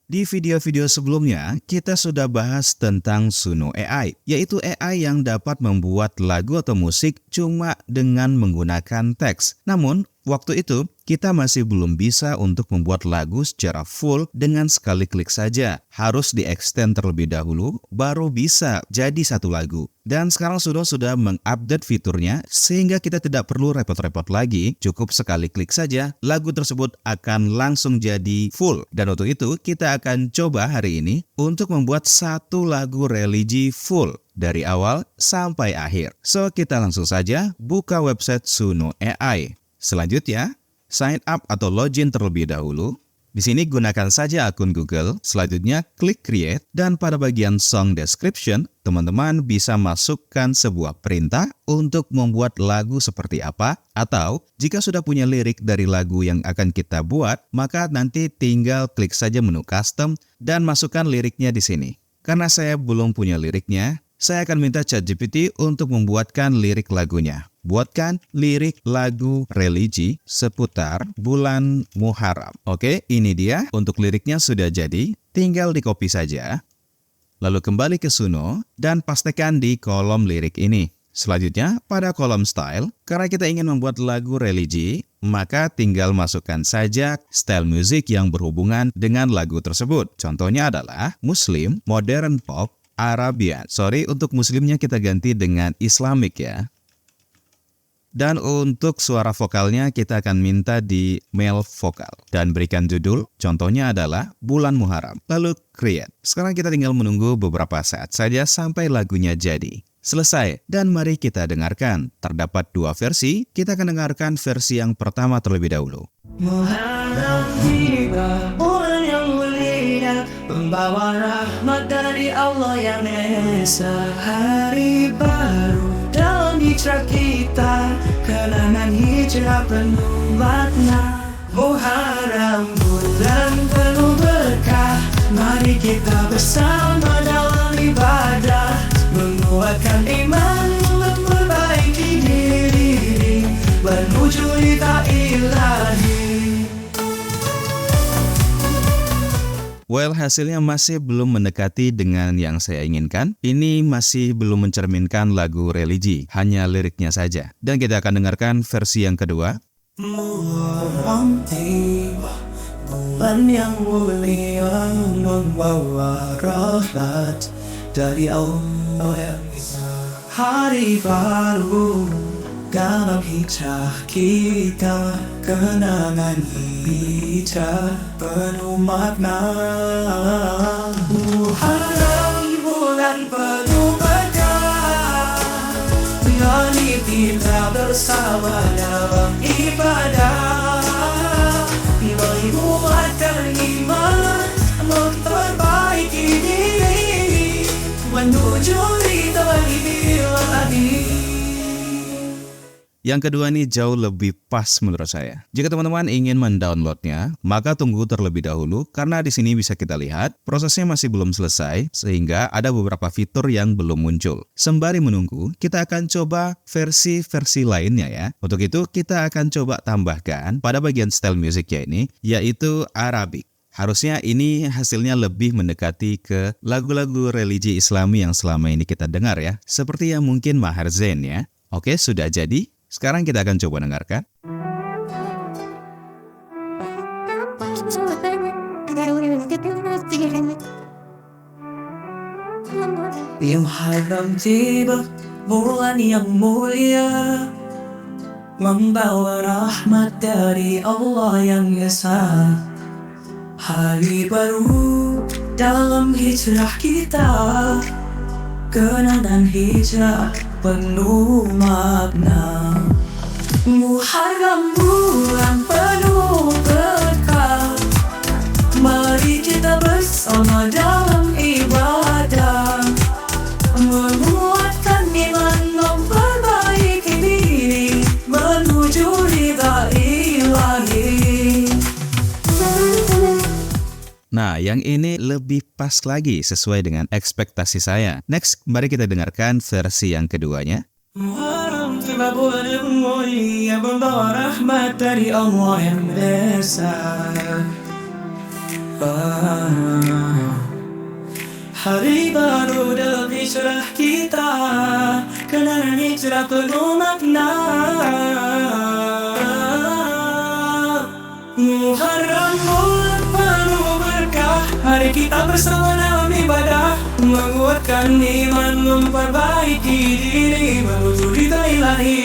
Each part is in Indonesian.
Di video-video sebelumnya, kita sudah bahas tentang Suno AI, yaitu AI yang dapat membuat lagu atau musik cuma dengan menggunakan teks. Namun, waktu itu kita masih belum bisa untuk membuat lagu secara full dengan sekali klik saja. Harus di-extend terlebih dahulu, baru bisa jadi satu lagu. Dan sekarang sudah mengupdate fiturnya, sehingga kita tidak perlu repot-repot lagi. Cukup sekali klik saja, lagu tersebut akan langsung jadi full. Dan untuk itu, kita akan coba hari ini untuk membuat satu lagu religi full dari awal sampai akhir. So, kita langsung saja buka website Suno AI. Selanjutnya, sign up atau login terlebih dahulu. Di sini gunakan saja akun Google. Selanjutnya klik create dan pada bagian song description, teman-teman bisa masukkan sebuah perintah untuk membuat lagu seperti apa, atau jika sudah punya lirik dari lagu yang akan kita buat, maka nanti tinggal klik saja menu custom dan masukkan liriknya di sini. Karena saya belum punya liriknya, saya akan minta ChatGPT untuk membuatkan lirik lagunya. Buatkan lirik lagu religi seputar bulan Muharram. Oke, ini dia. Untuk liriknya sudah jadi. Tinggal di-copy saja. Lalu kembali ke Suno dan pastikan di kolom lirik ini. Selanjutnya, pada kolom style, karena kita ingin membuat lagu religi, maka tinggal masukkan saja style musik yang berhubungan dengan lagu tersebut. Contohnya adalah Muslim, Modern Pop, Arabian. Sorry, untuk Muslimnya kita ganti dengan Islamic ya. Dan untuk suara vokalnya kita akan minta di male vokal. Dan berikan judul, contohnya adalah Bulan Muharram. Lalu create. Sekarang kita tinggal menunggu beberapa saat saja sampai lagunya jadi. Selesai, dan mari kita dengarkan. Terdapat dua versi, kita akan dengarkan versi yang pertama terlebih dahulu. Muharram tiba, bulan yang mulia, membawa rahmat dari Allah yang Esa. Hari baru dalam hijrah kita, kenangan hijrah penuh makna. Muharram bulan penuh berkah, mari kita bersama dalam ibadah, menguatkan iman, memperbaiki diri, menuju ridha ilahi. Well, hasilnya masih belum mendekati dengan yang saya inginkan. Ini masih belum mencerminkan lagu religi, hanya liriknya saja. Dan kita akan dengarkan versi yang kedua. Muharram tiba, bulan yang mulia, membawa rahmat dari Allah yang Esa. Hari baru dalam hijrah kita, kenangan hijrah penuh makna. Muharram bulan penuh berkah, mari kita bersama dalam ibadah, menguatkan iman, memperbaiki diri, menuju ridha ilahi. Yang kedua ini jauh lebih pas menurut saya. Jika teman-teman ingin mendownloadnya, maka tunggu terlebih dahulu karena di sini bisa kita lihat prosesnya masih belum selesai sehingga ada beberapa fitur yang belum muncul. Sembari menunggu, kita akan coba versi-versi lainnya ya. Untuk itu kita akan coba tambahkan pada bagian style musiknya ini, yaitu Arabic. Harusnya ini hasilnya lebih mendekati ke lagu-lagu religi Islami yang selama ini kita dengar ya. Seperti yang mungkin Maher Zain ya. Oke, sudah jadi. Sekarang kita akan coba dengarkan. Muharram tiba, bulan yang mulia, membawa rahmat dari Allah yang Esa. Hari baru dalam hijrah kita, kenangan hijrah penuh makna. Muharram bulan penuh berkah, mari kita bersama dalam ibadah, menguatkan iman, memperbaiki diri, menuju ridha ilahi. Nah, yang ini lebih pas lagi sesuai dengan ekspektasi saya. Next, mari kita dengarkan versi yang keduanya. Muharram tiba, bulan yang mulia, membawa rahmat dari Allah yang Esa. Hari baru dalam hijrah kita, kenangan hijrah penuh makna. Muharram bulan penuh berkah, hari kita bersama dalam ibadah, menguatkan iman, memperbaiki diri, menuju ridha ilahi.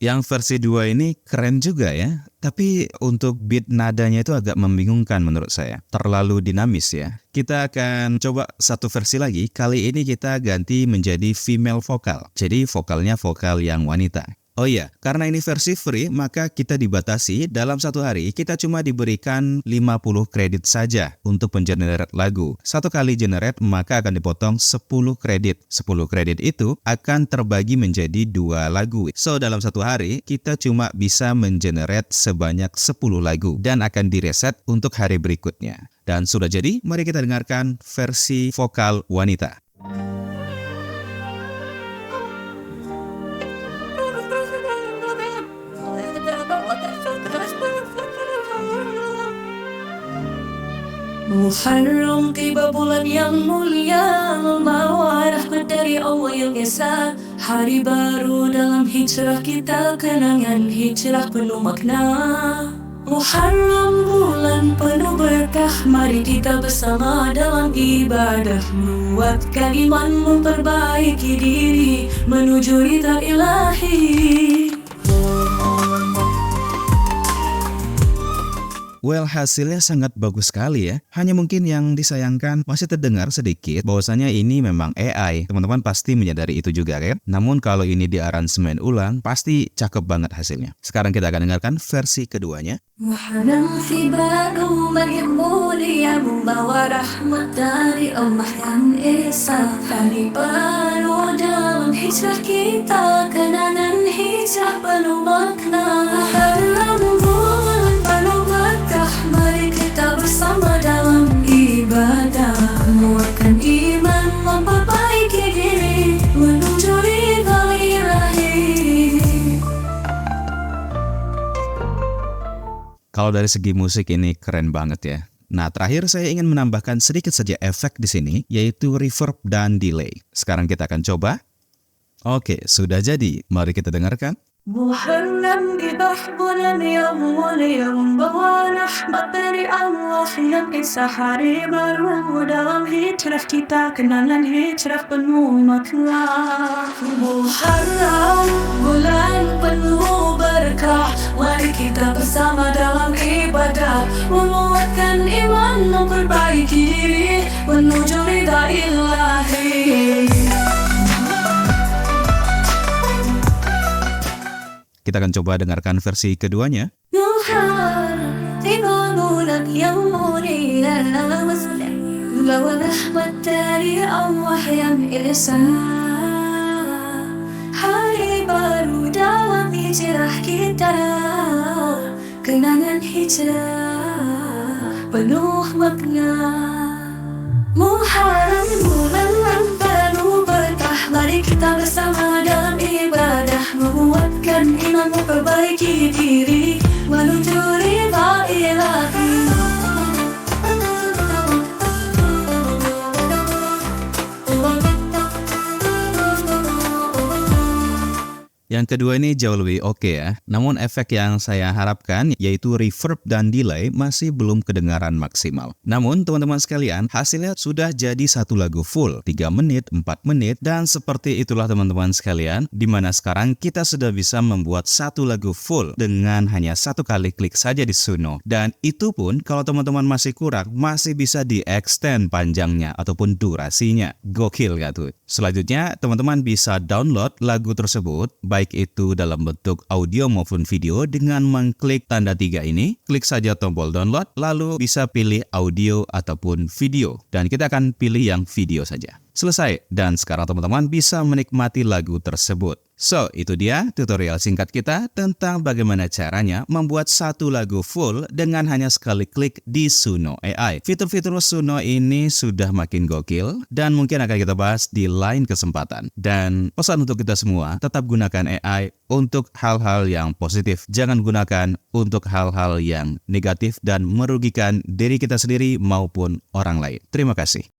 Yang versi 2 ini keren juga ya, tapi untuk beat nadanya itu agak membingungkan menurut saya. Terlalu dinamis ya. Kita akan coba satu versi lagi, kali ini kita ganti menjadi female vokal. Jadi vokalnya vokal yang wanita. Oh iya, karena ini versi free, maka kita dibatasi dalam satu hari kita cuma diberikan 50 kredit saja untuk mengenerate lagu. Satu kali generate maka akan dipotong 10 kredit. 10 kredit itu akan terbagi menjadi 2 lagu. So, dalam satu hari kita cuma bisa mengenerate sebanyak 10 lagu dan akan direset untuk hari berikutnya. Dan sudah jadi, mari kita dengarkan versi vokal wanita. Muharram tiba bulan yang mulia, membawa rahmat dari Allah yang esa. Hari baru dalam hijrah kita, kenangan hijrah penuh makna. Muharram bulan penuh berkah, mari kita bersama dalam ibadah, menguatkan iman, memperbaiki diri, menuju ridha ilahi. Well, hasilnya sangat bagus sekali ya. Hanya mungkin yang disayangkan masih terdengar sedikit bahwasanya ini memang AI. Teman-teman pasti menyadari itu juga kan? Namun kalau ini diaransemen ulang, pasti cakep banget hasilnya. Sekarang kita akan dengarkan versi keduanya. Muharram tiba bulan yang mulia, membawa rahmat dari Allah yang esa. Hari baru dalam hijrah kita, kenangan hijrah penuh makna. Muharram bulan penuh berkah, mari kita bersama dalam ibadah, menguatkan iman, memperbaiki diri, menuju ridha ilahi. Kalau dari segi musik ini keren banget ya. Nah, terakhir saya ingin menambahkan sedikit saja efek di sini, yaitu reverb dan delay. Sekarang kita akan coba. Oke, sudah jadi. Mari kita dengarkan. Muharram tiba bulan yang mulia, membawa rahmat dari Allah yang esa. Hari baru dalam hijrah kita, kenangan hijrah penuh makna. Muharram bulan penuh berkah, mari kita bersama dalam ibadah, menguatkan iman, memperbaiki diri, menuju ridha ilahi. Kita akan coba dengarkan versi keduanya. Muharram tiba bulan yang mulia, membawa rahmat dari Allah yang esa. Hari baru dalam hijrah kita, kenangan hijrah penuh makna. Muharram bulan yang penuh berkah, mari kita bersama dalam ibadah, menguatkan iman, memperbaiki diri, menuju ridha ilahi. Yang kedua ini jauh lebih oke ya. Namun efek yang saya harapkan yaitu reverb dan delay masih belum kedengaran maksimal. Namun teman-teman sekalian, hasilnya sudah jadi satu lagu full 3 menit, 4 menit, dan seperti itulah teman-teman sekalian, dimana sekarang kita sudah bisa membuat satu lagu full dengan hanya satu kali klik saja di Suno. Dan itu pun kalau teman-teman masih kurang, masih bisa di-extend panjangnya ataupun durasinya. Gokil gak tuh? Selanjutnya, teman-teman bisa download lagu tersebut, baik itu dalam bentuk audio maupun video dengan mengklik tanda 3 ini. Klik saja tombol download, lalu bisa pilih audio ataupun video. Dan kita akan pilih yang video saja. Selesai, dan sekarang teman-teman bisa menikmati lagu tersebut. So, itu dia tutorial singkat kita tentang bagaimana caranya membuat satu lagu full dengan hanya sekali klik di Suno AI. Fitur-fitur Suno ini sudah makin gokil dan mungkin akan kita bahas di lain kesempatan. Dan pesan untuk kita semua, tetap gunakan AI untuk hal-hal yang positif. Jangan gunakan untuk hal-hal yang negatif dan merugikan diri kita sendiri maupun orang lain. Terima kasih.